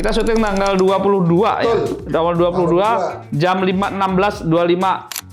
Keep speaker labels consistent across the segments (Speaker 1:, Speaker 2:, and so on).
Speaker 1: Kita syuting tanggal 22 ya. Tanggal 22 jam 16.25.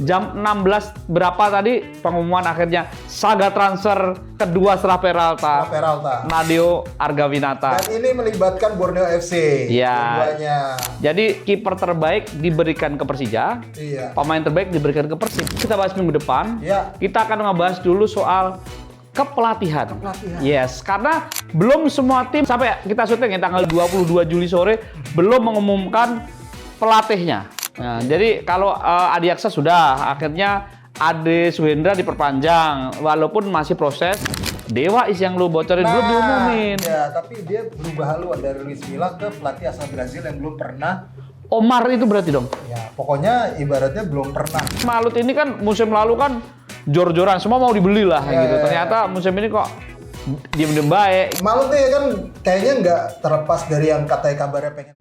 Speaker 1: Jam 16 berapa tadi pengumuman akhirnya Saga transfer kedua setelah Peralta. Nadeo Argawinata.
Speaker 2: Dan ini melibatkan Borneo FC.
Speaker 1: Iya.
Speaker 2: Keduanya.
Speaker 1: Jadi kiper terbaik diberikan ke Persija.
Speaker 2: Iya.
Speaker 1: Pemain terbaik diberikan ke Persib. Kita bahas minggu depan.
Speaker 2: Iya.
Speaker 1: Kita akan ngebahas dulu soal kepelatihan. Yes, karena belum semua tim sampai kita syuting tanggal 22 Juli sore belum mengumumkan pelatihnya. Nah, jadi kalau Adi Aksa sudah, akhirnya Ade Suhendra diperpanjang walaupun masih proses. Dewa Is yang lu bocorin belum diumumin.
Speaker 2: Ya, tapi dia berubah haluan dari Luis Milla ke pelatih asal Brazil yang belum pernah.
Speaker 1: Omar itu berarti dong.
Speaker 2: Ya, pokoknya ibaratnya belum pernah.
Speaker 1: Malut ini kan musim lalu kan jor-joran, semua mau dibeli lah gitu. Ternyata musim ini kok diem-diem baik.
Speaker 2: Malut nih kan kayaknya nggak terlepas dari yang katanya kabarnya pengen.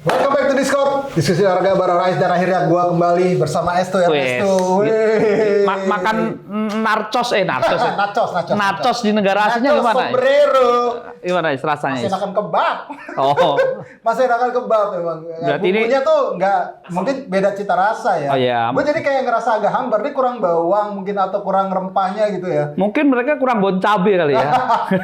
Speaker 2: Welcome back to Discord, diskusi olahraga bareng Rais, dan akhirnya gua kembali bersama Esto ya. Esto.
Speaker 1: Makan nachos nachos di negara aslinya
Speaker 2: nachos
Speaker 1: gimana?
Speaker 2: Sombrero.
Speaker 1: Gimana rasanya?
Speaker 2: Masih enakan kebab.
Speaker 1: Oh.
Speaker 2: Masih enakan kebab memang.
Speaker 1: Berarti
Speaker 2: bumbunya tuh nggak, mungkin beda cita rasa ya.
Speaker 1: Oh iya.
Speaker 2: Gue jadi kayak ngerasa agak hambar, ini kurang bawang mungkin atau kurang rempahnya gitu ya.
Speaker 1: Mungkin mereka kurang bon cabe kali ya.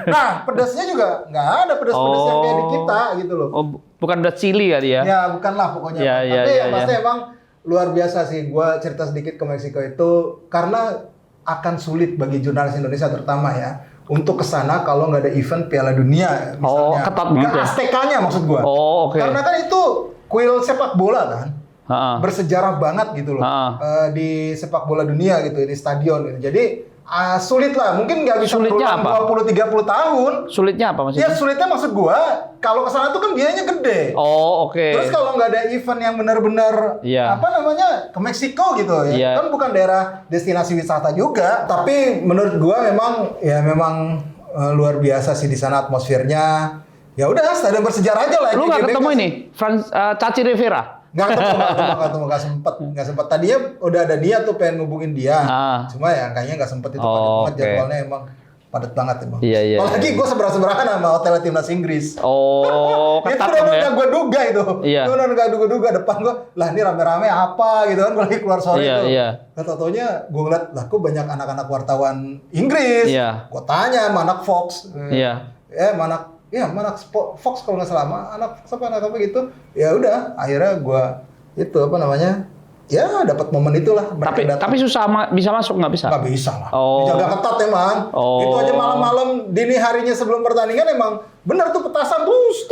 Speaker 2: Nah, pedasnya juga nggak ada pedas-pedas yang kayak di kita gitu loh.
Speaker 1: Oh, bukan udah chili kali ya?
Speaker 2: Ya, bukanlah pokoknya. Tapi pasti emang luar biasa sih. Gua cerita sedikit ke Meksiko itu karena akan sulit bagi jurnalis Indonesia terutama ya untuk kesana kalau nggak ada event Piala Dunia misalnya.
Speaker 1: Oh, ketat banget ya?
Speaker 2: Aztekanya maksud gua.
Speaker 1: Oh, oke.
Speaker 2: Karena kan itu kuil sepak bola kan. Bersejarah banget gitu loh. Di sepak bola dunia gitu, di stadion gitu. Jadi sulit lah, mungkin nggak bisa berulang 20-30 tahun.
Speaker 1: Sulitnya apa maksudnya?
Speaker 2: Ya sulitnya maksud gua, kalau kesana tuh kan biayanya gede.
Speaker 1: Oh, oke.
Speaker 2: Terus kalau nggak ada event yang benar-benar apa namanya ke Meksiko gitu ya, kan bukan daerah destinasi wisata juga. Tapi menurut gua memang luar biasa sih di sana atmosfernya. Ya udah, stadion bersejarah aja lah.
Speaker 1: Lu nggak ketemu ini, Caci Rivera?
Speaker 2: Nggak ketemu, nggak sempet. Tadinya udah ada dia tuh, pengen ngubungin dia. Cuma ya kayaknya nggak sempet itu, padat banget jadwalnya, emang padat banget emang. Iya. Apalagi gue seberang-seberangan sama hotel timnas Inggris.
Speaker 1: Oh,
Speaker 2: ketat itu udah gue duga itu.
Speaker 1: Iya.
Speaker 2: Itu udah gak duga-duga depan gue, lah ini rame-rame apa gitu kan, gue lagi keluar sore itu.
Speaker 1: Iya.
Speaker 2: Tau-taunya gue ngeliat, lah kok banyak anak-anak wartawan Inggris.
Speaker 1: Iya.
Speaker 2: Gue tanya sama anak Fox.
Speaker 1: Iya.
Speaker 2: Mana Fox kalau nggak salah, anak Fox apa gitu. Ya udah, akhirnya gue itu dapat momen itulah.
Speaker 1: Tapi susah bisa masuk, nggak bisa?
Speaker 2: Nggak bisa lah. Dijaga ketat emang. Itu aja malam-malam dini harinya sebelum pertandingan emang bener tuh petasan terus.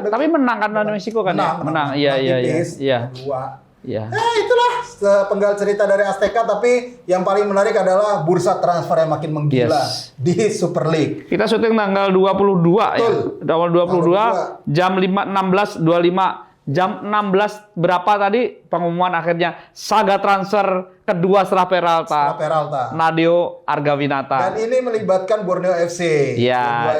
Speaker 1: Tapi menang kan lawan Meksiko kan? Menang. Iya. Ya,
Speaker 2: itulah penggal cerita dari Azteca, tapi yang paling menarik adalah bursa transfer yang makin menggila di Super League.
Speaker 1: Kita syuting tanggal 22 ya. Tanggal 22 jam 16.25. Jam 16 berapa tadi pengumuman akhirnya Saga transfer kedua setelah Peralta. Nadeo Argawinata.
Speaker 2: Dan ini melibatkan Borneo FC.
Speaker 1: Iya.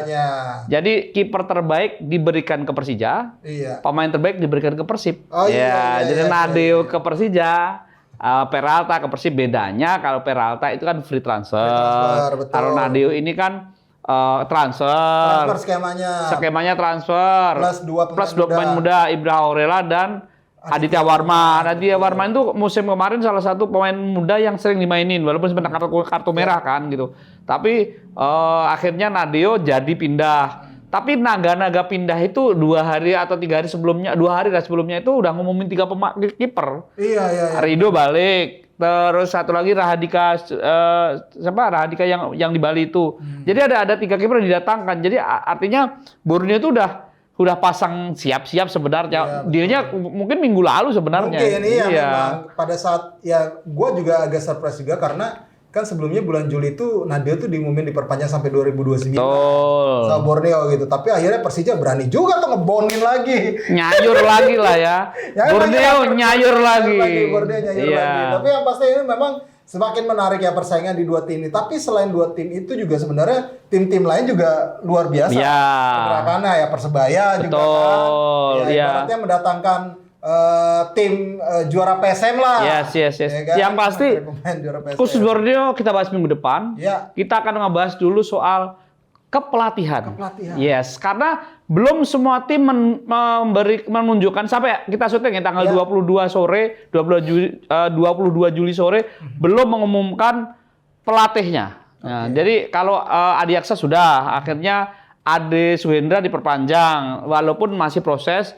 Speaker 1: Jadi kiper terbaik diberikan ke Persija. Iya. Pemain terbaik diberikan ke Persib. Jadi Nadeo ke Persija, Peralta ke Persib. Bedanya kalau Peralta itu kan free transfer. Kalau Nadeo ini kan transfer skemanya transfer plus dua pemain muda Ibra Aurela dan Aditya Warman itu musim kemarin salah satu pemain muda yang sering dimainin walaupun sebenarnya kartu merah kan gitu, tapi akhirnya Nadeo jadi pindah. Tapi naga-naga pindah itu 2 hari atau 3 hari sebelumnya, 2 hari sebelumnya itu udah ngumumin 3 kiper. Iya. Rido balik. Terus satu lagi Rahadika yang di Bali itu. Jadi ada 3 kiper yang didatangkan. Jadi artinya Borneo itu udah pasang siap-siap sebenarnya. Dealnya mungkin minggu lalu sebenarnya.
Speaker 2: Mungkin memang pada saat gue juga agak surprise juga karena kan sebelumnya bulan Juli itu Nadeo tuh diumumin diperpanjang sampai 2029 sama Borneo gitu. Tapi akhirnya Persija berani juga tuh ngebonin lagi.
Speaker 1: Nyayur lagi lah ya. Borneo nyayur lagi.
Speaker 2: Tapi yang pasti ini memang semakin menarik ya persaingan di 2 tim ini. Tapi selain 2 tim itu juga sebenarnya tim-tim lain juga luar biasa. Pergerakannya ya Persebaya juga kan. Ibaratnya mendatangkan tim juara PSM lah.
Speaker 1: Yes.
Speaker 2: Ya kan?
Speaker 1: Yang pasti
Speaker 2: juara PSM.
Speaker 1: khusus Borneo kita bahas minggu depan.
Speaker 2: Ya.
Speaker 1: Kita akan ngebahas dulu soal kepelatihan. Yes, karena belum semua tim menunjukkan sampai kita syuting ya tanggal 22 sore, 22 Juli sore belum mengumumkan pelatihnya. Nah, jadi kalau Adiaksa sudah akhirnya Ade Suhendra diperpanjang walaupun masih proses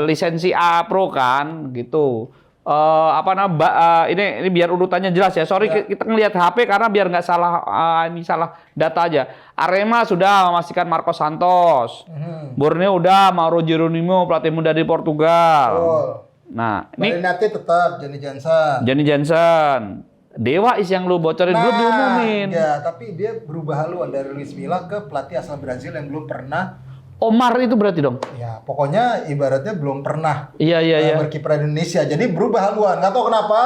Speaker 1: lisensi A Pro kan gitu. Ini biar urutannya jelas ya. Sorry kita ngelihat HP karena biar nggak salah ini salah data aja. Arema sudah memastikan Marcos Santos. Borneo udah Mauro Geronimo pelatih muda di Portugal. Nah,
Speaker 2: ini nanti tetap Johnny Johnson.
Speaker 1: Dewa yang lu bocorin belum diumumin.
Speaker 2: Ya, tapi dia berubah haluan dari Luis Milla ke pelatih asal Brazil yang belum pernah.
Speaker 1: Omar itu berarti dong?
Speaker 2: Ya, pokoknya ibaratnya belum pernah berkiprah di Indonesia. Jadi berubah haluan. Nggak tahu kenapa,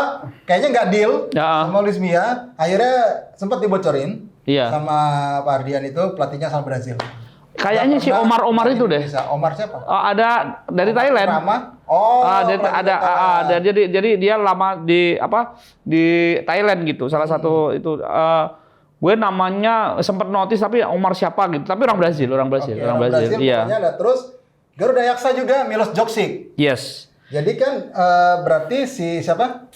Speaker 2: kayaknya nggak deal sama Luis Milla. Akhirnya sempat dibocorin sama Pak Ardian itu pelatihnya asal Brazil.
Speaker 1: Kayaknya si Omar itu deh.
Speaker 2: Omar siapa?
Speaker 1: Ada dari Thailand. Jadi dia lama di Thailand gitu. Salah satu itu. Gue namanya sempat notice tapi Omar siapa gitu. Tapi orang Brazil. Iya.
Speaker 2: Ada terus Garuda Yaksa juga Milos Joksic.
Speaker 1: Yes.
Speaker 2: Jadi kan berarti si siapa?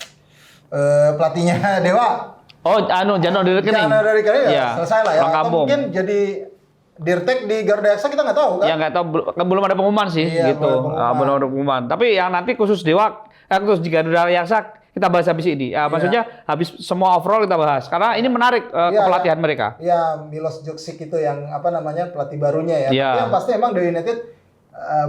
Speaker 2: Pelatihnya Dewa.
Speaker 1: Jano dari Rekening.
Speaker 2: Selesai lah ya. Atau mungkin jadi Dirtek di Garuda Yaksa kita nggak tahu kan?
Speaker 1: Ya nggak tahu, belum ada pengumuman sih gitu. Belum ada pengumuman. Tapi yang nanti khusus Dewa, khusus di Garuda Yaksa kita bahas habis ini. Maksudnya habis semua overall kita bahas. Karena ini menarik kepelatihan mereka.
Speaker 2: Ya, Milos Joksic itu yang pelatih barunya ya. Tapi yang pasti emang The United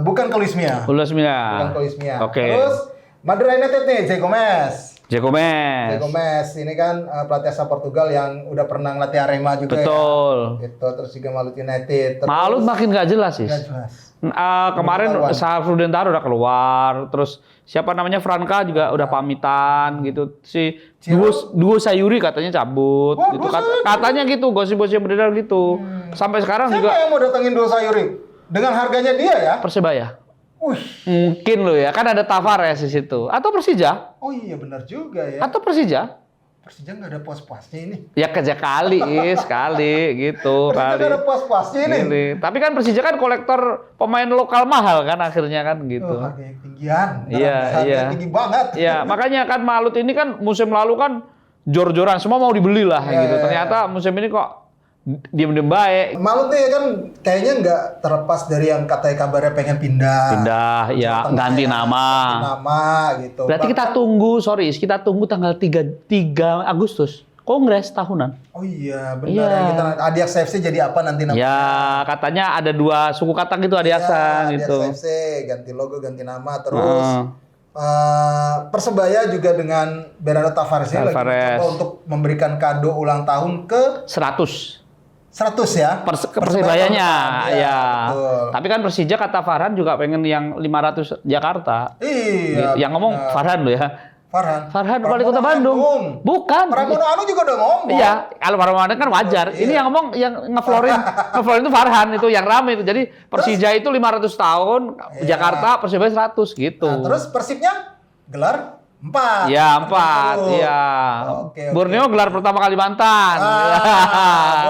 Speaker 2: bukan ke Luis Milla. Bukan ke Luis Milla. Terus Madura United nih, Jay Gomez ini kan pelatih asal Portugal yang udah pernah ngelatih Arema juga.
Speaker 1: Betul.
Speaker 2: Ya. Gitu, terus juga Malut United.
Speaker 1: Malut makin nggak jelas sih. Kemarin Safrudin Tar udah keluar, terus siapa namanya Franka juga udah pamitan gitu. Si duo Sayuri katanya cabut gitu. Katanya gitu, gosip-gosip beredar gitu. Sampai sekarang
Speaker 2: siapa
Speaker 1: juga.
Speaker 2: Siapa yang mau datengin duo Sayuri? Dengan harganya dia ya?
Speaker 1: Persebaya. Mungkin loh ya, kan ada Tavares di situ. Atau Persija?
Speaker 2: Oh iya benar juga ya.
Speaker 1: Atau Persija?
Speaker 2: Persija nggak ada puas-puasnya ini.
Speaker 1: Ya kerja sekali gitu.
Speaker 2: Persija nggak ada puas-puasnya ini.
Speaker 1: Tapi kan Persija kan kolektor pemain lokal mahal kan akhirnya kan gitu.
Speaker 2: Harganya tinggian.
Speaker 1: Iya.
Speaker 2: Tinggi banget.
Speaker 1: Iya, makanya kan Malut ini kan musim lalu kan jor-joran semua mau dibeli lah gitu. Ternyata musim ini kok diem-diem baik.
Speaker 2: Malut nih kan kayaknya nggak terlepas dari yang katanya kabarnya pengen pindah
Speaker 1: ya ganti nama
Speaker 2: gitu.
Speaker 1: Berarti kita tunggu tanggal 3 Agustus Kongres tahunan.
Speaker 2: Oh iya benar ya. Kita Adiaksa FC jadi apa nanti namanya?
Speaker 1: Ya katanya ada 2 suku kata gitu Adiaksa gitu.
Speaker 2: Adiaksa FC ganti logo ganti nama terus Persebaya juga dengan Bernardo Tavares lagi mencoba untuk memberikan kado ulang tahun ke
Speaker 1: 100
Speaker 2: ya?
Speaker 1: Persebayanya, ya. Betul. Tapi kan Persija kata Farhan juga pengen yang 500 Jakarta.
Speaker 2: Iya.
Speaker 1: Yang ngomong Farhan loh ya. Farhan wali kota Bandung. Bukan.
Speaker 2: Pramono Anu juga udah ngomong.
Speaker 1: Iya, kalau Pramono kan wajar. Ini yang ngomong yang ngeflorin itu Farhan itu yang rame itu. Jadi Persija itu 500 tahun, Jakarta Persibaya 100 gitu.
Speaker 2: Nah, terus Persibnya gelar 4.
Speaker 1: Ya 4, iya. Borneo gelar pertama Kalimantan.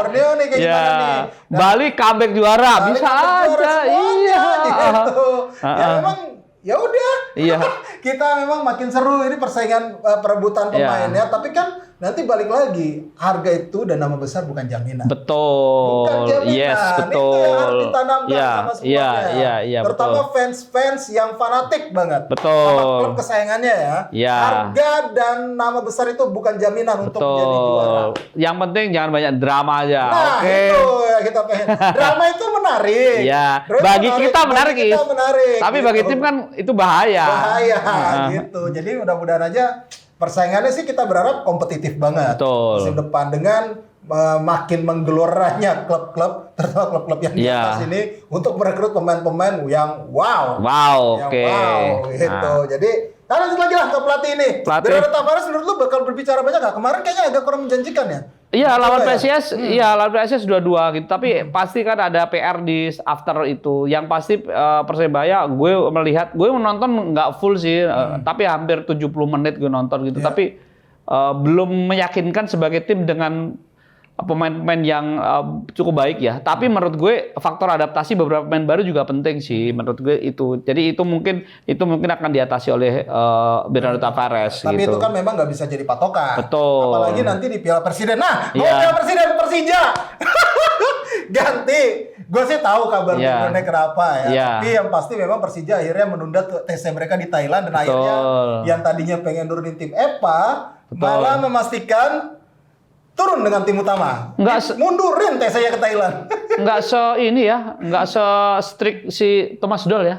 Speaker 2: Borneo nih kayak gimana nih?
Speaker 1: Bali comeback juara, bisa aja. Iya.
Speaker 2: Gitu. Ya memang ya udah.
Speaker 1: Iya.
Speaker 2: Kita memang makin seru ini persaingan perebutan pemainnya, tapi kan nanti balik lagi, harga itu dan nama besar bukan jaminan.
Speaker 1: Betul.
Speaker 2: Bukan jaminan.
Speaker 1: Yes, betul.
Speaker 2: Itu yang harus ditanamkan sama semuanya.
Speaker 1: Iya,
Speaker 2: terutama fans-fans yang fanatik banget.
Speaker 1: Betul.
Speaker 2: Sama klub kesayangannya ya.
Speaker 1: Iya.
Speaker 2: Harga dan nama besar itu bukan jaminan untuk menjadi juara.
Speaker 1: Yang penting jangan banyak drama aja.
Speaker 2: Nah, itu ya kita pengen. Drama itu menarik.
Speaker 1: Iya. Bagi kita menarik. Tapi
Speaker 2: gitu.
Speaker 1: Bagi tim kan itu bahaya.
Speaker 2: Gitu. Jadi mudah-mudahan aja persaingannya sih kita berharap kompetitif banget.
Speaker 1: Betul.
Speaker 2: Musim depan dengan makin menggeloranya klub-klub, terutama klub-klub yang di atas ini untuk merekrut pemain-pemain yang wow.
Speaker 1: Wow, oke.
Speaker 2: Wow, gitu. Jadi Lanjut lagi lah ke pelatih ini.
Speaker 1: Pelatih.
Speaker 2: Bernardo Tavares menurut lu bakal berbicara banyak nggak? Kemarin kayaknya agak kurang menjanjikan ya.
Speaker 1: Iya, lawan PSIS, lawan PSIS 2-2 gitu. Tapi pasti kan ada PR di after itu. Yang pasti Persebaya, gue menonton nggak full sih, tapi hampir 70 menit gue nonton gitu. Tapi belum meyakinkan sebagai tim dengan pemain-pemain yang cukup baik ya. Tapi menurut gue faktor adaptasi beberapa pemain baru juga penting sih menurut gue itu. Jadi itu mungkin akan diatasi oleh Bernardo Tavares.
Speaker 2: Tapi
Speaker 1: gitu.
Speaker 2: itu kan memang nggak bisa jadi patokan.
Speaker 1: Betul.
Speaker 2: Apalagi nanti di Piala Presiden. Nah, Piala Presiden Persija ganti. Gue sih tahu kabar background-nya kenapa ya. Tapi yang pasti memang Persija akhirnya menunda tes mereka di Thailand dan akhirnya yang tadinya pengen nurunin tim EPA malah memastikan turun dengan tim utama. Mundurin tes saya ke Thailand.
Speaker 1: Nggak se-strict si Thomas Doll ya.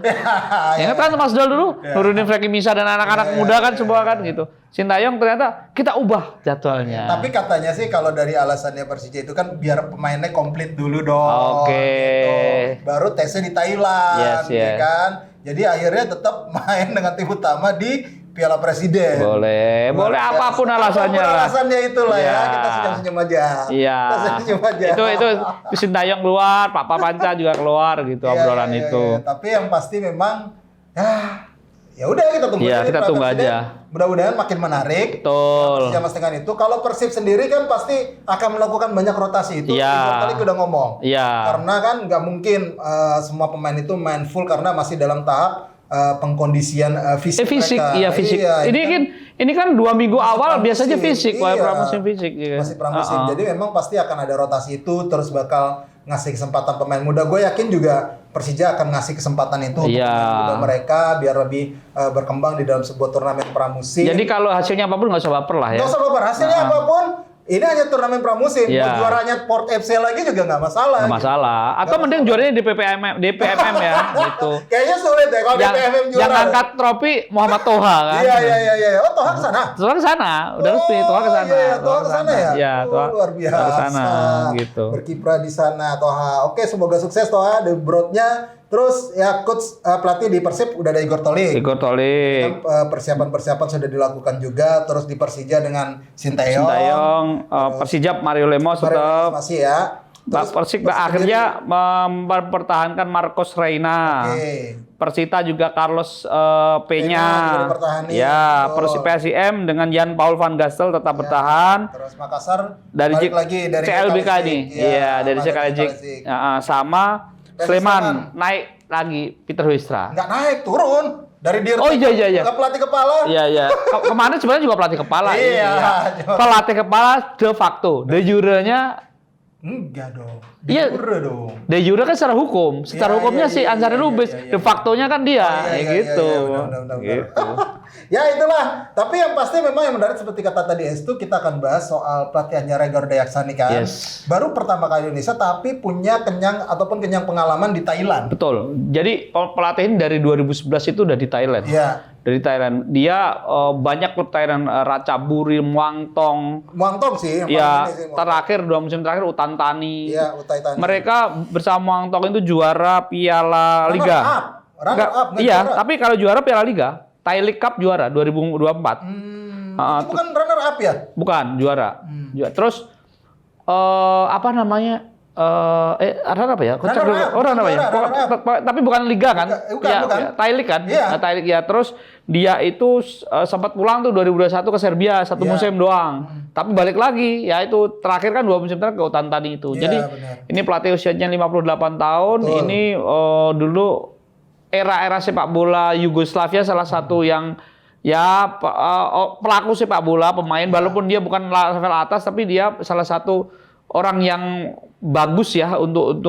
Speaker 1: Ingat kan Thomas Doll dulu? Nurunin Frankie Misa dan anak-anak muda kan semua kan gitu. Sintayong ternyata kita ubah jadwalnya.
Speaker 2: Tapi katanya sih kalau dari alasannya Persija itu kan biar pemainnya komplit dulu dong. Gitu. Baru tesnya di Thailand, ya kan? Jadi akhirnya tetap main dengan tim utama di Piala Presiden.
Speaker 1: Boleh apapun alasannya lah.
Speaker 2: Alasannya itulah ya, kita senyum-senyum aja.
Speaker 1: Iya.
Speaker 2: Kita senyum aja.
Speaker 1: Itu Sintayong keluar, Pak Panca juga keluar gitu obrolan itu.
Speaker 2: Tapi yang pasti memang ya udah kita tunggu aja.
Speaker 1: Kita tunggu aja.
Speaker 2: Mudah-mudahan makin menarik.
Speaker 1: Betul.
Speaker 2: Persija itu kalau Persib sendiri kan pasti akan melakukan banyak rotasi itu. Kali udah ngomong. Iya. Karena kan nggak mungkin semua pemain itu main full karena masih dalam tahap pengkondisian fisik mereka.
Speaker 1: Iya, fisik. Ini kan 2 minggu awal biasanya fisik, pramusim fisik.
Speaker 2: Masih pramusim. Jadi memang pasti akan ada rotasi itu, terus bakal ngasih kesempatan pemain muda. Gue yakin juga Persija akan ngasih kesempatan itu untuk pemain muda mereka biar lebih berkembang di dalam sebuah turnamen pramusim.
Speaker 1: Jadi kalau hasilnya apapun nggak usah baper lah ya.
Speaker 2: Nggak usah baper, hasilnya apapun. Ini hanya turnamen pramusim. Mau juaranya Port FC lagi juga nggak masalah.
Speaker 1: Nggak masalah. Atau mending juaranya di DPMM ya, gitu.
Speaker 2: Kayaknya sulit ya kalau DPMM juara.
Speaker 1: Yang angkat trofi Muhammad Toha kan.
Speaker 2: Iya. Oh, Toha ke sana?
Speaker 1: Toha ke sana. Udah resmi Toha ke sana.
Speaker 2: Iya, Toha ke sana ya?
Speaker 1: Iya, Toha.
Speaker 2: Luar biasa.
Speaker 1: Ke sana gitu.
Speaker 2: Berkiprah di sana Toha. Oke, semoga sukses Toha the broadnya. Terus ya coach pelatih di Persib udah ada Igor Tolik. Persiapan-persiapan sudah dilakukan juga. Terus di Persija dengan Sintayong.
Speaker 1: Persija Mario Lemos tetap.
Speaker 2: Masih ya.
Speaker 1: Terus Persib akhirnya mempertahankan Marcos Reina. Persita juga Carlos Peña. Ya, PSIM dengan Jan Paul van Gastel tetap bertahan.
Speaker 2: Terus Makassar
Speaker 1: balik lagi dari CLBK nih. Iya, dari CLBK. Sama Sleman naik lagi Peter Huistra.
Speaker 2: Nggak naik, turun. Dari dia
Speaker 1: ke
Speaker 2: pelatih kepala.
Speaker 1: Iya. Kemarin sebenarnya juga pelatih kepala. Iya. Pelatih kepala de facto. De jure-nya
Speaker 2: enggak dong.
Speaker 1: De jure dong. De jure kan secara hukum. Secara hukumnya si Ansari Lubis. De factonya kan dia. Gitu.
Speaker 2: Ya itulah. Tapi yang pasti memang yang menarik seperti kata tadi Estu, kita akan bahas soal pelatihannya Regor Dayaksani kan. Baru pertama kali Indonesia tapi punya kenyang pengalaman di Thailand.
Speaker 1: Betul. Jadi pelatih ini dari 2011 itu udah di Thailand.
Speaker 2: Iya.
Speaker 1: Dari Thailand. Dia banyak klub Thailand, Ratchaburi, Muangthong.
Speaker 2: Muangthong sih.
Speaker 1: Ya, terakhir 2 musim terakhir Utan Thani.
Speaker 2: Iya, Utan Thani.
Speaker 1: Mereka bersama Muangthong itu juara Piala Liga.
Speaker 2: Runner up.
Speaker 1: Iya, tapi kalau juara Piala Liga, Thai League Cup juara 2024.
Speaker 2: Itu bukan runner up ya?
Speaker 1: Bukan, juara. Terus apa namanya? Runner apa ya? Runner ya. Tapi bukan liga kan? Bukan. Thai League kan? Thai League ya. Terus dia itu sempat pulang tuh 2021 ke Serbia 1 musim doang. Tapi balik lagi, ya itu terakhir kan 2 musim terakhir ke Utan Thani itu. Jadi ini pelatih usianya 58 tahun. Ini dulu era sepak bola Yugoslavia salah satu yang pelaku sepak bola, pemain walaupun dia bukan level atas tapi dia salah satu orang yang bagus ya untuk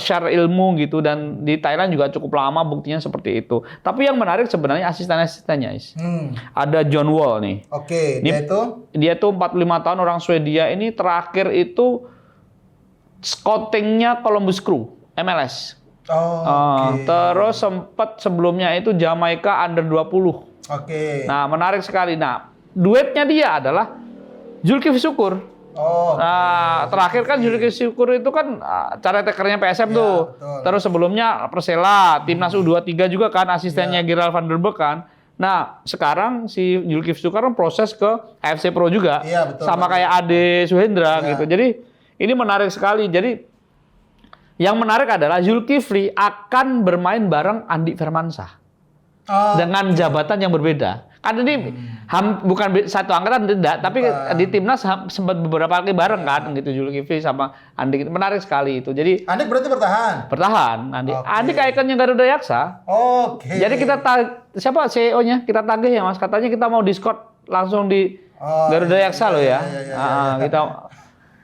Speaker 1: share ilmu gitu, dan di Thailand juga cukup lama buktinya seperti itu. Tapi yang menarik sebenarnya asisten-asistennya, ada John Wall nih.
Speaker 2: Oke,
Speaker 1: dia tuh 45 tahun, orang Swedia ini, terakhir itu scoutingnya Columbus Crew MLS. Terus sempat sebelumnya itu Jamaika Under 20. Nah, menarik sekali. Nah, duetnya dia adalah Zulkifli Syukur. Terakhir kan Zulkifli Syukur itu kan caretakernya PSM tuh. Betul. Terus sebelumnya Persela, Timnas U23 juga kan, asistennya Gerald van der Beek kan. Nah, sekarang si Zulkifli kan proses ke AFC Pro juga.
Speaker 2: Iya, betul.
Speaker 1: Sama kayak Ade Suhendra gitu. Jadi ini menarik sekali. Jadi yang menarik adalah Zulkifli akan bermain bareng Andi Firmansyah. Dengan jabatan yang berbeda. Kan ini bukan satu angkatan tidak, tapi di timnas sempat beberapa kali bareng kan gitu Zulkifli sama Andi. Menarik sekali itu. Jadi
Speaker 2: Andi berarti bertahan.
Speaker 1: Bertahan Andi. Andi kayak ikonnya Garuda Yaksa. Jadi kita siapa CEO-nya? Kita tagih ya Mas. Katanya kita mau Discord langsung di Garuda Yaksa loh ya. Kita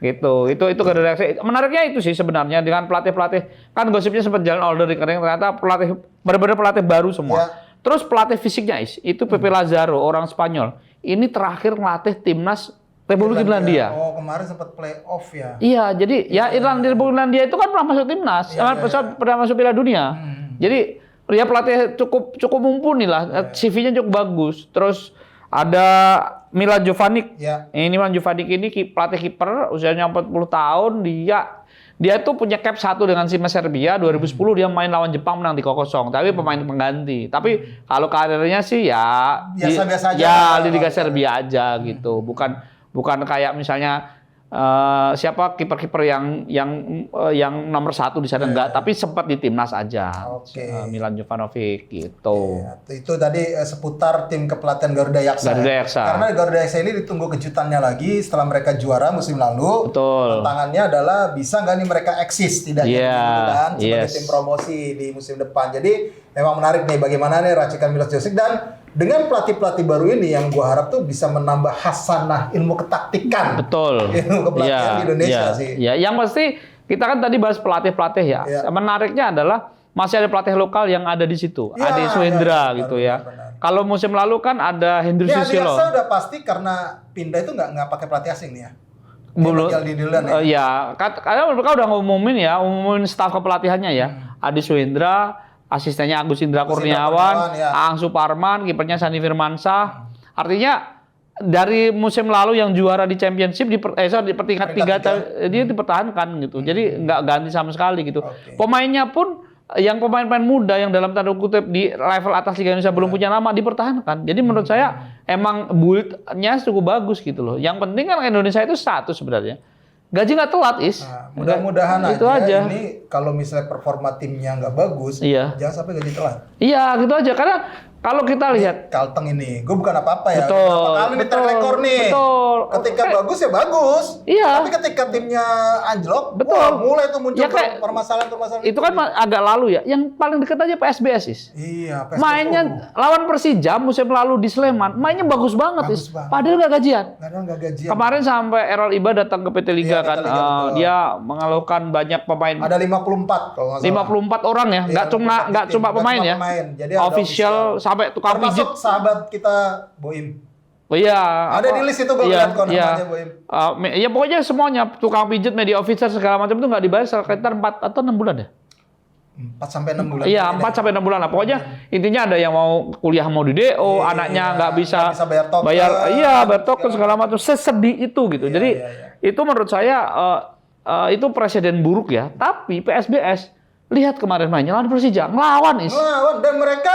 Speaker 1: gitu. Itu Garuda Yaksa. Menariknya itu sih sebenarnya dengan pelatih-pelatih. Kan gosipnya sempat jalan order di kering, ternyata benar-benar pelatih baru semua. Terus pelatih fisiknya itu Pepe Lazaro, orang Spanyol. Ini terakhir ngelatih timnas Republik Irlandia.
Speaker 2: Kemarin sempat playoff ya.
Speaker 1: Iya, jadi Republik Irlandia itu kan pernah masuk timnas, pernah masuk Piala Dunia. Jadi dia pelatih cukup mumpuni lah, CV-nya cukup bagus. Terus ada Milan Jovanic. Ini Milan Jovanic ini pelatih kiper, usianya 40 tahun, dia tuh punya cap 1 dengan timnas Serbia 2010 dia main lawan Jepang menang 3-0 tapi pemain pengganti. Tapi kalau karirnya sih ya
Speaker 2: biasa-biasa aja.
Speaker 1: Ya di Liga Serbia aja gitu. Bukan kayak misalnya siapa kiper-kiper yang nomor 1 di sana enggak, tapi sempat di timnas aja. Milan Jovanovic gitu.
Speaker 2: Itu tadi seputar tim kepelatihan Garuda Yaksa. Karena Garuda Yaksa ini ditunggu kejutannya lagi setelah mereka juara musim lalu.
Speaker 1: Betul.
Speaker 2: Tantangannya adalah bisa nggak nih mereka eksis tidak sebagai tim promosi di musim depan. Jadi memang menarik nih bagaimana nih racikan Milos Jovic dan dengan pelatih-pelatih baru ini yang gua harap tuh bisa menambah hasanah ilmu ketaktikan.
Speaker 1: Betul.
Speaker 2: Ilmu kepelatihan di Indonesia sih.
Speaker 1: Ya, yang pasti kita kan tadi bahas pelatih-pelatih ya. Menariknya adalah masih ada pelatih lokal yang ada di situ. Ade Suhendra gitu ya. Kalau musim lalu kan ada Hendry Susilo.
Speaker 2: Ade udah pasti karena pindah itu nggak pakai pelatih asing nih ya.
Speaker 1: Belum. Iya, karena mereka udah ngumumin staf kepelatihannya ya. Ade Suhendra, asistennya Agus Indra Kurniawan, Aang Suparman, kipernya Sandi Firmansyah. Artinya dari musim lalu yang juara di Championship di peringkat 3 dia dipertahankan gitu. Jadi nggak ganti sama sekali gitu. Pemainnya pun yang pemain-pemain muda yang dalam tanda kutip di level atas Liga Indonesia belum punya nama dipertahankan. Jadi menurut saya emang build-nya cukup bagus gitu loh. Yang penting kan Indonesia itu satu sebenarnya. Gaji nggak telat,
Speaker 2: mudah-mudahan
Speaker 1: aja.
Speaker 2: Ini kalau misalnya performa timnya nggak bagus, jangan sampai gaji telat.
Speaker 1: Iya, gitu aja. Karena kalau kita lihat
Speaker 2: Kalteng ini, gue bukan apa-apa ya.
Speaker 1: Betul.
Speaker 2: Ini rekor nih.
Speaker 1: Betul.
Speaker 2: Ketika bagus ya bagus.
Speaker 1: Iya.
Speaker 2: Tapi ketika timnya anjlok, mulai tuh muncul permasalahan.
Speaker 1: Itu kan agak lalu ya. Yang paling dekat aja PSBS.
Speaker 2: Iya. PSBS.
Speaker 1: Mainnya lawan Persija musim lalu di Sleman, mainnya bagus banget. Padahal nggak gajian. Kemarin sampai Errol Iba datang ke PT Liga kan. Dia mengeluhkan banyak pemain.
Speaker 2: Ada 54 kalau nggak salah.
Speaker 1: 54 orang ya. Nggak cuma pemain ya.
Speaker 2: Jadi
Speaker 1: official sampai tukang pijit.
Speaker 2: Sahabat kita Boim.
Speaker 1: Oh iya.
Speaker 2: Ada di list itu gue lihat namanya Boim.
Speaker 1: Ya pokoknya semuanya tukang pijit, media officer segala macam itu nggak dibayar sekitar 4 atau 6 bulan ya.
Speaker 2: 4-6 bulan.
Speaker 1: Iya, 4-6 bulan lah. Pokoknya intinya ada yang mau kuliah mau di DO, anaknya nggak bisa bayar token segala macam. Sesedih itu gitu. Jadi itu menurut saya itu presiden buruk ya. Tapi PSBS lihat kemarin mainnya lawan Persija, ngelawan
Speaker 2: dan mereka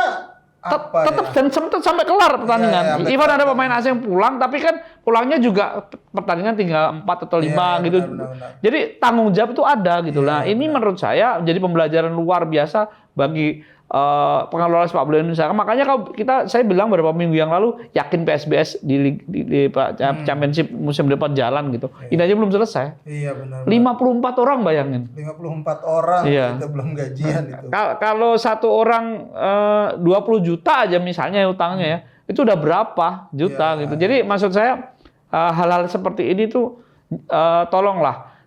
Speaker 1: tetap dan sampai kelar pertandingan. Even ada pemain asing pulang, tapi kan pulangnya juga pertandingan tinggal 4 atau 5 gitu.
Speaker 2: Benar.
Speaker 1: Jadi tanggung jawab itu ada gitu lah. Ini menurut saya jadi pembelajaran luar biasa bagi pengelola sepak bola Indonesia. Makanya saya bilang beberapa minggu yang lalu yakin PSBS di Championship musim depan jalan gitu. Ini aja belum selesai.
Speaker 2: Iya benar.
Speaker 1: 54 orang bayangin.
Speaker 2: 54 orang itu belum gajian itu.
Speaker 1: Kalau satu orang 20 juta aja misalnya utangnya ya, itu udah berapa juta gitu. Jadi maksud saya hal-hal seperti ini tuh tolonglah.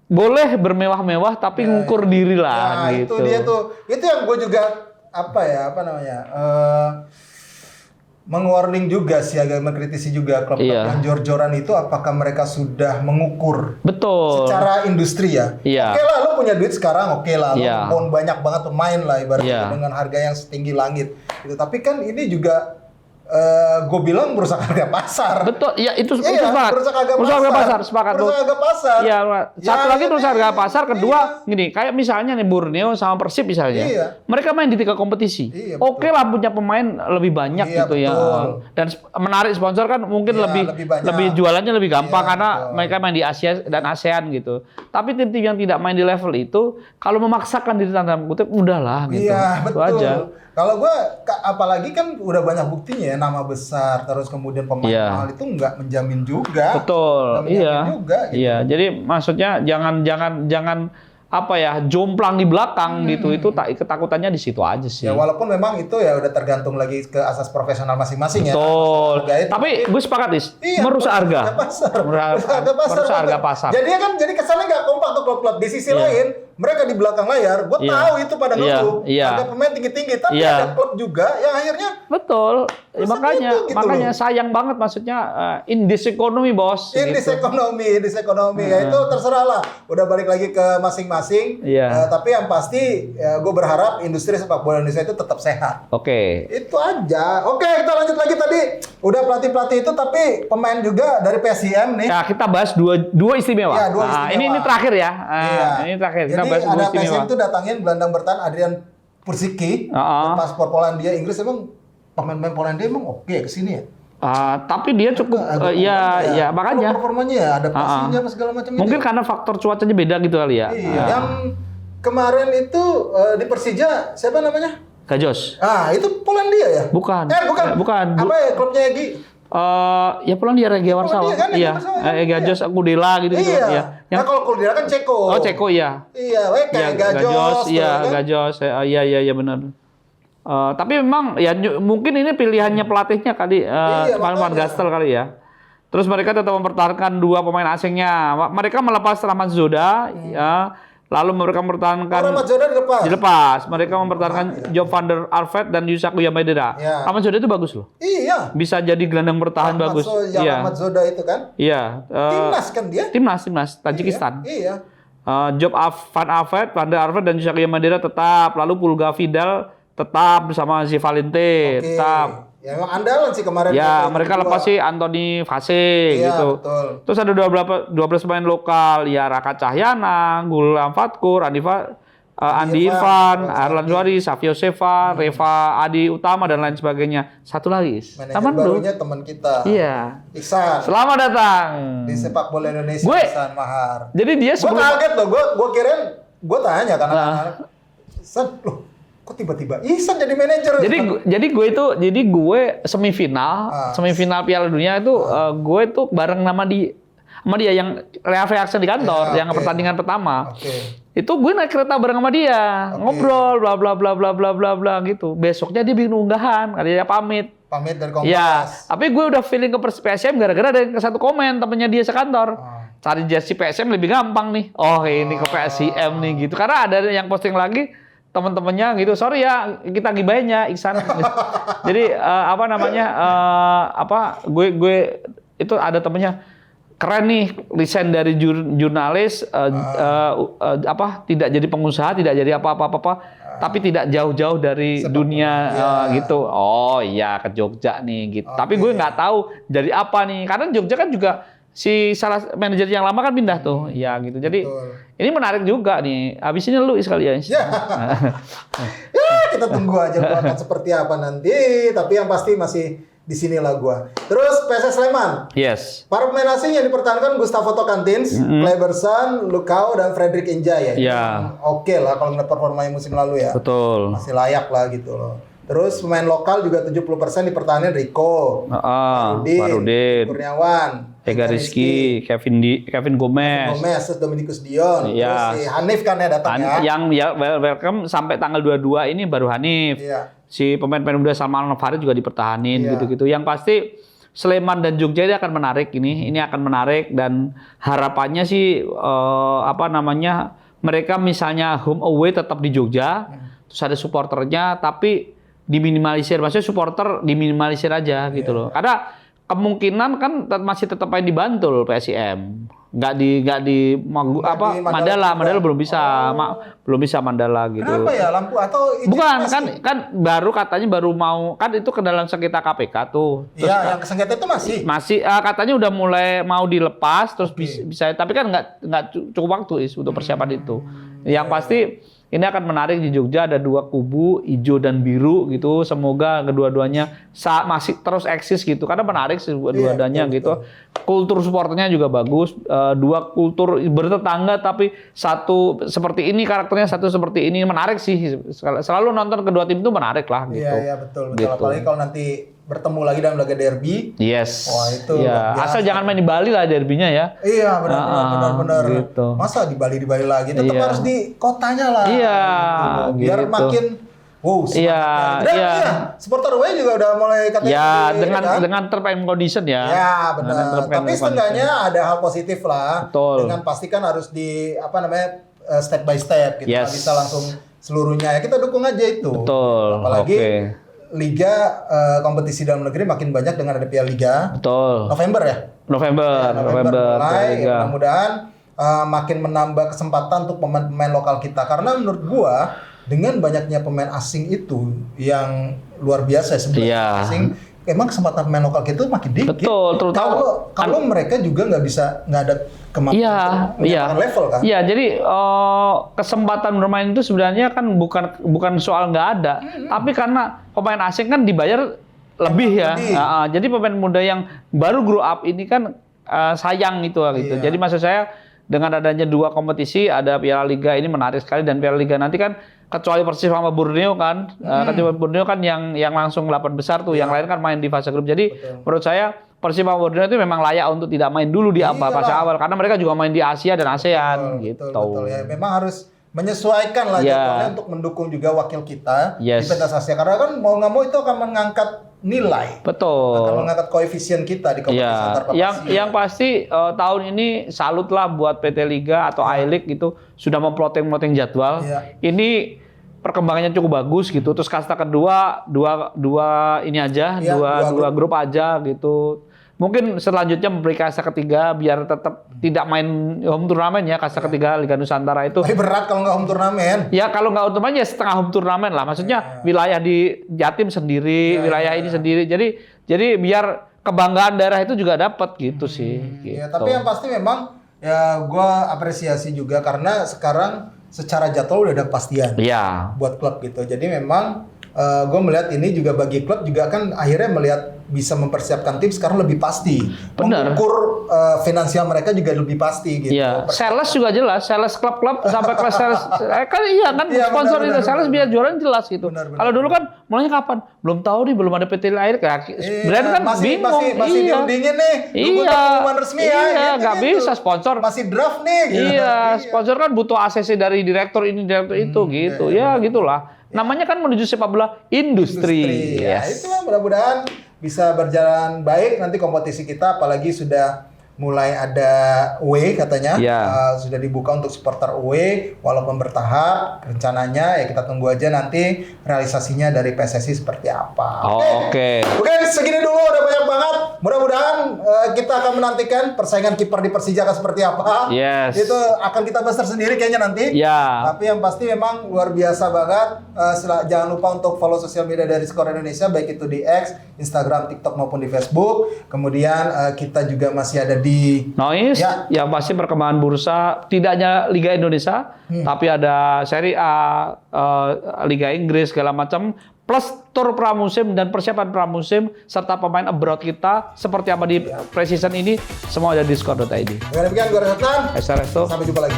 Speaker 1: Boleh bermewah-mewah tapi ngukur diri lah gitu.
Speaker 2: Itu dia tuh. Itu yang gue juga meng-warning juga sih, agak mengkritisi juga klub yang jor-joran itu apakah mereka sudah mengukur secara industri ya. Oke lah, lo punya duit sekarang, oke lah, lo banyak banget pemain lah ibaratnya dengan harga yang setinggi langit. Gitu. Tapi kan ini juga gue bilang merusak harga pasar.
Speaker 1: Betul, ya itu sepakat.
Speaker 2: Merusak harga
Speaker 1: pasar, sepakat.
Speaker 2: Merusak harga pasar.
Speaker 1: Iya, satu lagi merusak harga pasar. Kedua, gini, kayak misalnya nih Borneo sama Persib misalnya. Mereka main di 3 kompetisi. Oke lah punya pemain lebih banyak gitu ya. Dan menarik sponsor kan mungkin lebih jualannya lebih gampang karena mereka main di Asia dan ASEAN gitu. Tapi tim-tim yang tidak main di level itu, kalau memaksakan diri tanda kutip, udahlah gitu.
Speaker 2: Iya, betul.
Speaker 1: Itu aja.
Speaker 2: Kalau gue, apalagi kan udah banyak buktinya ya, nama besar, terus kemudian pemain mahal itu nggak menjamin juga.
Speaker 1: Betul,
Speaker 2: juga, gitu.
Speaker 1: Iya, jadi maksudnya jangan apa ya, jomplang di belakang gitu. Itu ketakutannya di situ aja sih.
Speaker 2: Ya walaupun memang itu ya udah tergantung lagi ke asas profesional masing-masing ya.
Speaker 1: Betul. Tapi gue sepakat merusak harga. Merusak harga pasar.
Speaker 2: Jadi kesannya nggak kompak tuh klub-klub. Di sisi lain, mereka di belakang layar, gue tahu itu pada ngeluh. Harga pemain tinggi-tinggi, tapi ada klub juga yang akhirnya
Speaker 1: betul. Makanya sayang banget maksudnya in this economy, bos.
Speaker 2: In this economy. Ya itu terserah lah. Udah balik lagi ke masing-masing. Tapi yang pasti gue berharap industri sepak bola Indonesia itu tetap sehat.
Speaker 1: Oke.
Speaker 2: Itu aja. Oke, kita lanjut lagi tadi. Udah pelatih-pelatih itu, tapi pemain juga dari PSIM nih.
Speaker 1: Ya, kita bahas dua istimewa.
Speaker 2: Ya, dua istimewa.
Speaker 1: Ini terakhir ya. Ini terakhir.
Speaker 2: Jadi ada PSM itu datangin gelandang bertahan Adrian Pursicki, paspor Polandia, Inggris. Emang pemain-pemain Polandia emang oke kesini ya?
Speaker 1: Tapi dia cukup, makanya.
Speaker 2: Performanya ya, adaptasinya apa segala macam.
Speaker 1: Mungkin karena faktor cuacanya beda gitu kali ya.
Speaker 2: Iya. Yang kemarin itu di Persija siapa namanya?
Speaker 1: Gajos.
Speaker 2: Itu Polandia ya?
Speaker 1: Bukan.
Speaker 2: Bukan. Apa ya klubnya Egi?
Speaker 1: Ya Polandia Regia Warsawa.
Speaker 2: Kan,
Speaker 1: Gajos Kudela gitu.
Speaker 2: Iya. Nah kalau Kudela kan Ceko.
Speaker 1: Oh Ceko ya.
Speaker 2: Iya, kayak Gajos.
Speaker 1: Gajos. Iya benar. Tapi memang ya mungkin ini pilihannya pelatihnya kali, Van Gastel kali ya. Terus mereka tetap mempertahankan 2 pemain asingnya. Mereka melepas Rahmat Zoda, lalu mereka mempertahankan
Speaker 2: Rahmat Zoda
Speaker 1: dilepas. Mereka mempertahankan Job van der Arvet dan Yusaku Yamedera. Rahmat Zoda itu bagus loh.
Speaker 2: Iya.
Speaker 1: Bisa jadi gelandang bertahan bagus.
Speaker 2: Rahmat Zoda itu kan?
Speaker 1: Iya.
Speaker 2: Timnas kan dia?
Speaker 1: Timnas Tajikistan.
Speaker 2: Iya.
Speaker 1: Job van der Arvet dan Yusaku Yamedera tetap. Lalu Pulga Vidal tetap bersama Valente. Tetap.
Speaker 2: Ya emang andalan sih kemarin.
Speaker 1: Ya, mereka lepas sih Anthony Fase gitu.
Speaker 2: Betul.
Speaker 1: Terus ada 12 pemain lokal, ya Raka Cahyana, Gulam Fatkur, Andi Irfan, Arlan Zuhari, Savio Seva, Reva Adi Utama dan lain sebagainya. Satu lagi.
Speaker 2: Manajer barunya teman kita.
Speaker 1: Iya.
Speaker 2: Iksan.
Speaker 1: Selamat datang
Speaker 2: di sepak bola Indonesia, Iksan Mahar.
Speaker 1: Jadi dia
Speaker 2: sebelum kaget loh, gue kirain, gue tanya karena Iksan, loh kok tiba-tiba Ihsan jadi manajer?
Speaker 1: Jadi gue semifinal Piala Dunia itu gue tuh bareng sama dia yang reaksi di kantor, yang pertandingan pertama. Itu gue naik kereta bareng sama dia, ngobrol bla bla bla bla bla bla bla gitu. Besoknya dia bikin unggahan, dia pamit dari Kompas. Ya, tapi gue udah feeling ke PSM gara-gara ada satu komen temennya dia sekantor. Cari jersey PSM lebih gampang nih. Oh, ini ke PSM nih gitu. Karena ada yang posting lagi teman-temannya gitu, sorry ya kita gibahinnya Iksan. Jadi gue itu ada temennya keren nih, resign dari jurnalis, tidak jadi pengusaha, tidak jadi apa-apa, tapi tidak jauh-jauh dari dunia gitu. Oh iya ke Jogja nih gitu. Tapi gue nggak tahu dari apa nih, karena Jogja kan juga si salah manajer yang lama kan pindah tuh, ya gitu. Jadi ini menarik juga nih. Habis ini lu sekalian.
Speaker 2: Ya, kita tunggu aja gua akan seperti apa nanti. Tapi yang pasti masih di sinilah gua. Terus PSS Sleman.
Speaker 1: Yes.
Speaker 2: Para pemain asing yang dipertahankan Gustavo Tocantins, Kleberson, Lukau dan Frederick Injay ya. Oke lah kalau ngeliat performanya musim lalu ya.
Speaker 1: Betul.
Speaker 2: Masih layak lah gitu loh. Terus pemain lokal juga 70% dipertahankan Rico,
Speaker 1: Marudin,
Speaker 2: Kurniawan,
Speaker 1: Ega Rizky, Kevin Gomez,
Speaker 2: terus Dominikus Dion, terus si Hanif kan ya datangnya.
Speaker 1: Yang welcome sampai tanggal 22 ini baru Hanif. Si pemain-pemain muda Salman Al-Farid juga dipertahanin gitu-gitu. Yang pasti Sleman dan Jogja ini akan menarik ini akan menarik dan harapannya sih mereka misalnya home away tetap di Jogja, terus ada supporternya tapi diminimalisir, maksudnya supporter diminimalisir aja gitu loh. Karena kemungkinan kan masih tetap main di Bantul PSIM. Mandala belum bisa, belum bisa Mandala gitu.
Speaker 2: Kenapa ya lampu atau
Speaker 1: bukan kan baru katanya baru mau kan itu ke dalam sengketa KPK tuh.
Speaker 2: Iya, yang sengketa itu masih
Speaker 1: katanya udah mulai mau dilepas terus bisa tapi kan nggak cukup waktu untuk persiapan itu. Yang pasti ini akan menarik di Jogja, ada 2 kubu, hijau dan biru gitu. Semoga kedua-duanya masih terus eksis gitu. Karena menarik sih dua-duanya gitu. Kultur supporternya juga bagus. 2 kultur bertetangga tapi satu seperti ini karakternya, satu seperti ini. Menarik sih. Selalu nonton kedua tim itu menarik lah gitu.
Speaker 2: Iya, betul.
Speaker 1: Gitu.
Speaker 2: Apalagi kalau nanti bertemu lagi dalam laga derby.
Speaker 1: Yes.
Speaker 2: Wah, itu
Speaker 1: asal jangan main di Bali lah derbynya ya.
Speaker 2: Iya, benar.
Speaker 1: Gitu.
Speaker 2: Masa di Bali lagi? Tetap harus di kotanya lah.
Speaker 1: Iya.
Speaker 2: Gitu. Biar makin supporter away juga udah mulai katanya.
Speaker 1: Ya, dengan term and condition ya.
Speaker 2: Ya, benar. Tapi setengahnya ada hal positif lah.
Speaker 1: Betul.
Speaker 2: Dengan pastikan harus di step by step gitu. Nggak bisa langsung seluruhnya. Ya kita dukung aja itu.
Speaker 1: Betul.
Speaker 2: Apalagi Liga kompetisi dalam negeri makin banyak dengan ada Piala Liga.
Speaker 1: Betul.
Speaker 2: November mulai. Mudah-mudahan makin menambah kesempatan untuk pemain-pemain lokal kita. Karena menurut gua dengan banyaknya pemain asing itu yang luar biasa sebenarnya asing, emang kesempatan pemain lokal kita makin dikit.
Speaker 1: Betul, terutama
Speaker 2: kalau mereka juga nggak ada kemampuan level kan.
Speaker 1: Iya, jadi kesempatan bermain itu sebenarnya kan bukan soal nggak ada, tapi karena pemain asing kan dibayar lebih ya. Jadi pemain muda yang baru grow up ini kan sayang gitu. Jadi maksud saya dengan adanya 2 kompetisi, ada Piala Liga ini menarik sekali dan Piala Liga nanti kan kecuali Persib sama Borneo kan, kecuali Borneo kan yang langsung 8 besar tuh, yang lain kan main di fase grup. Jadi menurut saya Persib sama Borneo itu memang layak untuk tidak main dulu di fase awal karena mereka juga main di Asia dan ASEAN gitu.
Speaker 2: Betul ya, memang harus menyesuaikan lah jadwalnya untuk mendukung juga wakil kita di pentas Asia karena kan mau nggak mau itu akan mengangkat nilai.
Speaker 1: Betul.
Speaker 2: Akan mengangkat koefisien kita di kompetisi antar provinsi.
Speaker 1: Yang pasti tahun ini salut lah buat PT Liga atau I-League gitu sudah memplotting jadwal. Ini perkembangannya cukup bagus gitu. Terus kasta kedua dua ini aja, dua grup aja gitu. Mungkin selanjutnya memberi kasta ketiga biar tetap tidak main home turnamen ya, kasta ketiga Liga Nusantara itu.
Speaker 2: Tapi berat kalau nggak home turnamen.
Speaker 1: Ya kalau nggak home turnamen ya setengah home turnamen lah. Maksudnya wilayah di Jatim sendiri, wilayah ini sendiri. Jadi biar kebanggaan daerah itu juga dapat gitu sih. Gitu.
Speaker 2: Ya, tapi yang pasti memang ya gue apresiasi juga karena sekarang secara jadwal udah ada kepastian buat klub gitu. Jadi memang gue melihat ini juga bagi klub juga kan akhirnya melihat bisa mempersiapkan tim sekarang lebih pasti. Mengukur finansial mereka juga lebih pasti gitu.
Speaker 1: Iya. Sales juga jelas, sales klub-klub sampai kelas sales kan sponsor itu sales biar jualan jelas gitu. Kalau dulu kan mulainya kapan? Belum tahu nih, belum ada PT air brand kan bingung.
Speaker 2: Masih diundingin nih. Pengumuman resmi
Speaker 1: ya. Nggak bisa sponsor.
Speaker 2: Masih draft nih. Gitu.
Speaker 1: Iya, sponsor kan butuh ACC dari direktur ini, direktur itu gitu. Ya gitulah. Namanya kan menuju sepak bola industri.
Speaker 2: Ya, itulah mudah-mudahan bisa berjalan baik nanti kompetisi kita, apalagi sudah mulai ada away katanya, sudah dibuka untuk supporter away walaupun bertahap. Rencananya ya kita tunggu aja nanti realisasinya dari PSSI seperti apa. Oke, segini dulu udah banyak banget. Mudah-mudahan kita akan menantikan persaingan kiper di Persija seperti apa. Itu akan kita bahas tersendiri kayaknya nanti. Tapi yang pasti memang luar biasa banget. Jangan lupa untuk follow sosial media dari Skor Indonesia, baik itu di X, Instagram, TikTok maupun di Facebook. Kemudian kita juga masih ada di
Speaker 1: Noise, yang pasti perkembangan bursa tidak hanya Liga Indonesia, tapi ada Serie A, Liga Inggris segala macam, plus tur pramusim dan persiapan pramusim serta pemain abroad kita seperti apa di pre-season ini, semua ada di skor.id.
Speaker 2: Demikian gue Rehan.
Speaker 1: Sampai jumpa lagi.